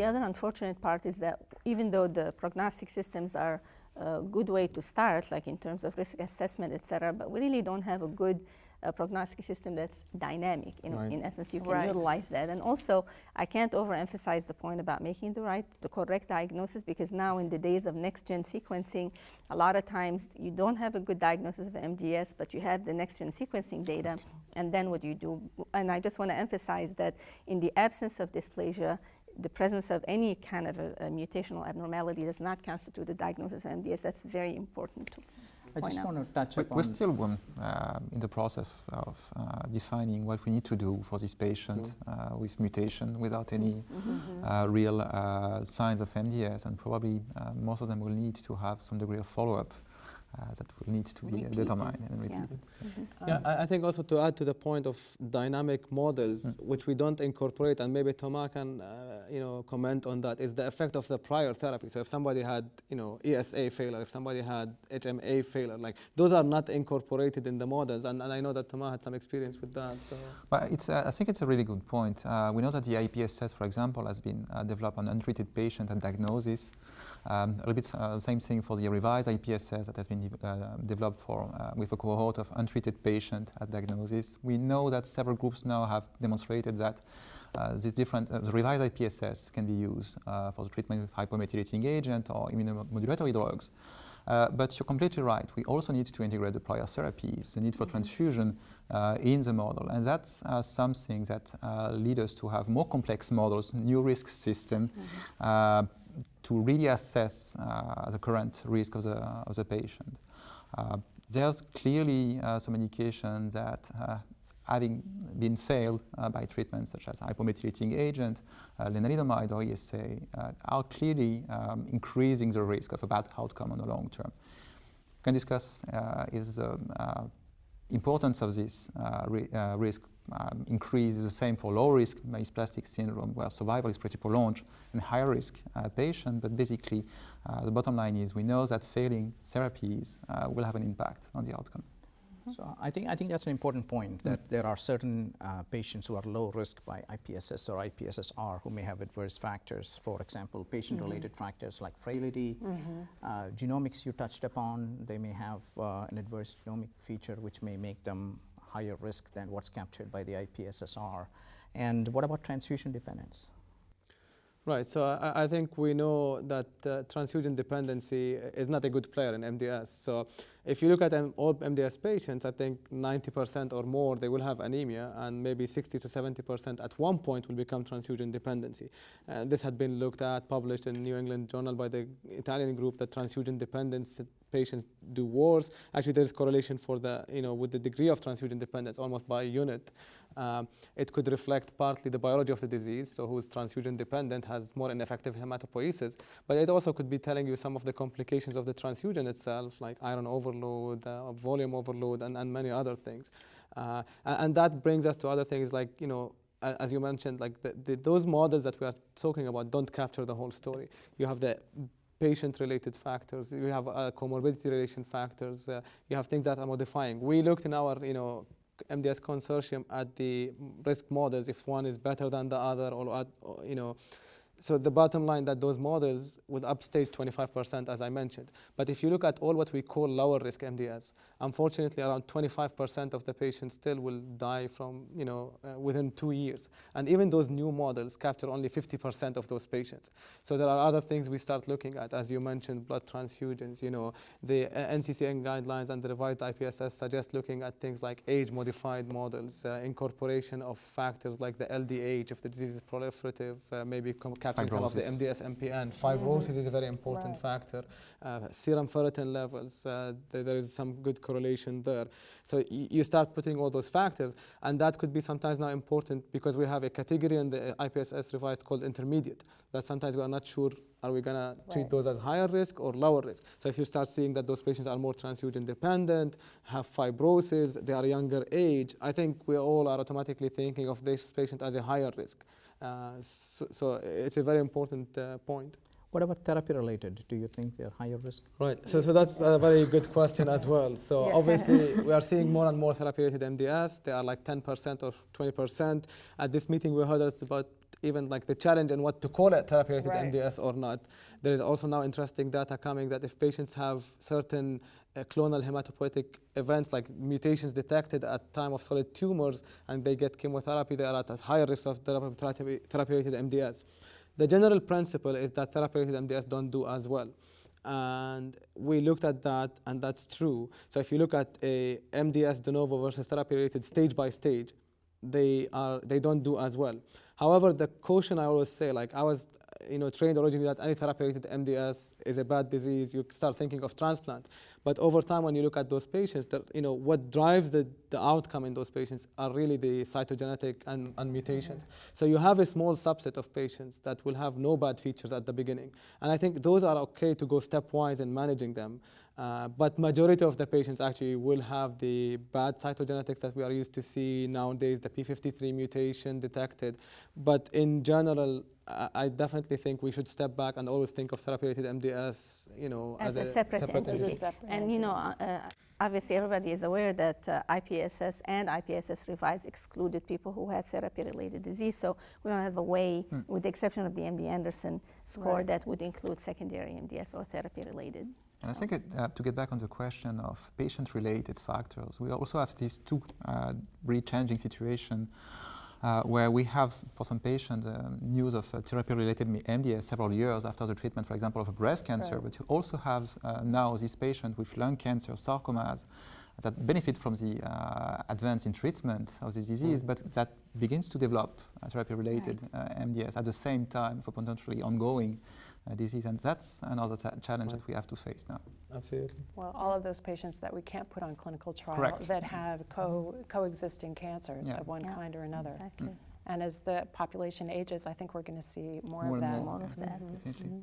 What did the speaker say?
the other unfortunate part is that even though the prognostic systems are a good way to start, like in terms of risk assessment, et cetera, but we really don't have a good prognostic system that's dynamic. In essence, you can utilize that. And also, I can't overemphasize the point about making the correct diagnosis, because now in the days of next-gen sequencing, a lot of times you don't have a good diagnosis of MDS, but you have the next-gen sequencing data, and then what do you do? And I just want to emphasize that in the absence of dysplasia, the presence of any kind of a mutational abnormality does not constitute a diagnosis of MDS. That's very important to I just want to touch upon... We're still in the process of defining what we need to do for this patient with mutation without any real signs of MDS, and probably most of them will need to have some degree of follow-up that will need to be determined and repeated. Yeah, I think also to add to the point of dynamic models, which we don't incorporate, and maybe Thomas can comment on that, is the effect of the prior therapy. So if somebody had ESA failure, if somebody had HMA failure, like those are not incorporated in the models, and I know that Thomas had some experience with that. So. But I think it's a really good point. We know that the IPSS, for example, has been developed on untreated patient at diagnosis. A little bit same thing for the revised IPSS that has been developed for with a cohort of untreated patient at diagnosis. We know that several groups now have demonstrated that these different the revised IPSS can be used for the treatment with hypomethylating agent or immunomodulatory drugs. But you're completely right. We also need to integrate the prior therapies, the need for transfusion in the model, and that's something that leads us to have more complex models, new risk system. To really assess the current risk of the patient. There's clearly some indication that having been failed by treatments such as hypomethylating agent, lenalidomide or ESA, are clearly increasing the risk of a bad outcome on the long term. We can discuss is the importance of this risk increase is the same for low-risk myelodysplastic syndrome, where survival is pretty prolonged, and higher-risk patient. But basically, the bottom line is we know that failing therapies will have an impact on the outcome. So I think that's an important point, that there are certain patients who are low risk by IPSS or IPSS-R who may have adverse factors, for example, patient-related factors like frailty, genomics you touched upon. They may have an adverse genomic feature which may make them higher risk than what's captured by the IPSS-R. And what about transfusion dependence? Right, so I think we know that transfusion dependency is not a good player in MDS. So if you look at all MDS patients, I think 90% or more, they will have anemia, and maybe 60 to 70% at one point will become transfusion dependency. This had been looked at, published in New England Journal by the Italian group, that transfusion dependence patients do worse. Actually, there's correlation for the, with the degree of transfusion dependence, almost by unit. It could reflect partly the biology of the disease, so who's transfusion dependent has more ineffective hematopoiesis, but it also could be telling you some of the complications of the transfusion itself, like iron overload, volume overload, and many other things. And that brings us to other things like, as you mentioned, like those models that we are talking about don't capture the whole story. You have the patient-related factors, you have comorbidity relation factors, you have things that are modifying. We looked in our, MDS consortium at the risk models, if one is better than the other, or so the bottom line that those models would upstage 25%, as I mentioned. But if you look at all what we call lower risk MDS, unfortunately around 25% of the patients still will die from, within 2 years. And even those new models capture only 50% of those patients. So there are other things we start looking at, as you mentioned, blood transfusions, the NCCN guidelines and the revised IPSS suggest looking at things like age-modified models, incorporation of factors like the LDH, if the disease is proliferative, maybe capturing some of the MDS MPN. Fibrosis is a very important factor. Serum ferritin levels, there is some good correlation there. So you start putting all those factors, and that could be sometimes now important because we have a category in the IPSS revised called intermediate, that sometimes we are not sure, are we going to treat those as higher risk or lower risk? So if you start seeing that those patients are more transfusion dependent, have fibrosis, they are younger age, I think we all are automatically thinking of this patient as a higher risk. So it's a very important point. What about therapy related? Do you think they're higher risk? Right, so that's a very good question as well. So obviously we are seeing more and more therapy related MDS. They are like 10% or 20%. At this meeting we heard about even like the challenge in what to call it, therapy-related Right. MDS or not. There is also now interesting data coming that if patients have certain clonal hematopoietic events like mutations detected at time of solid tumors and they get chemotherapy, they are at a higher risk of therapy-related MDS. The general principle is that therapy-related MDS don't do as well. And we looked at that, and that's true. So if you look at a MDS de novo versus therapy-related stage by stage, they don't do as well. However, the caution I always say, like I was trained originally that any therapy-related MDS is a bad disease. You start thinking of transplant. But over time, when you look at those patients, what drives the outcome in those patients are really the cytogenetic and mutations. So you have a small subset of patients that will have no bad features at the beginning. And I think those are okay to go stepwise in managing them. But majority of the patients actually will have the bad cytogenetics that we are used to see nowadays, the P53 mutation detected. But in general, I definitely think we should step back and always think of therapy-related MDS, as a separate entity. And obviously everybody is aware that IPSS and IPSS revised excluded people who had therapy-related disease. So we don't have a way, with the exception of the MD Anderson score, that would include secondary MDS or therapy-related. And I think to get back on the question of patient-related factors, we also have these two really challenging situations where we have, for some patients, news of therapy-related MDS several years after the treatment, for example, of a breast cancer. Right. But you also have now these patients with lung cancer, sarcomas, that benefit from the advance in treatment of this disease, but that begins to develop therapy-related MDS at the same time for potentially ongoing disease, and that's another challenge that we have to face now. Absolutely. Well, all of those patients that we can't put on clinical trial Correct. that have coexisting cancers of one kind or another. Exactly. And as the population ages, I think we're going to see more of and that. more of that. Definitely.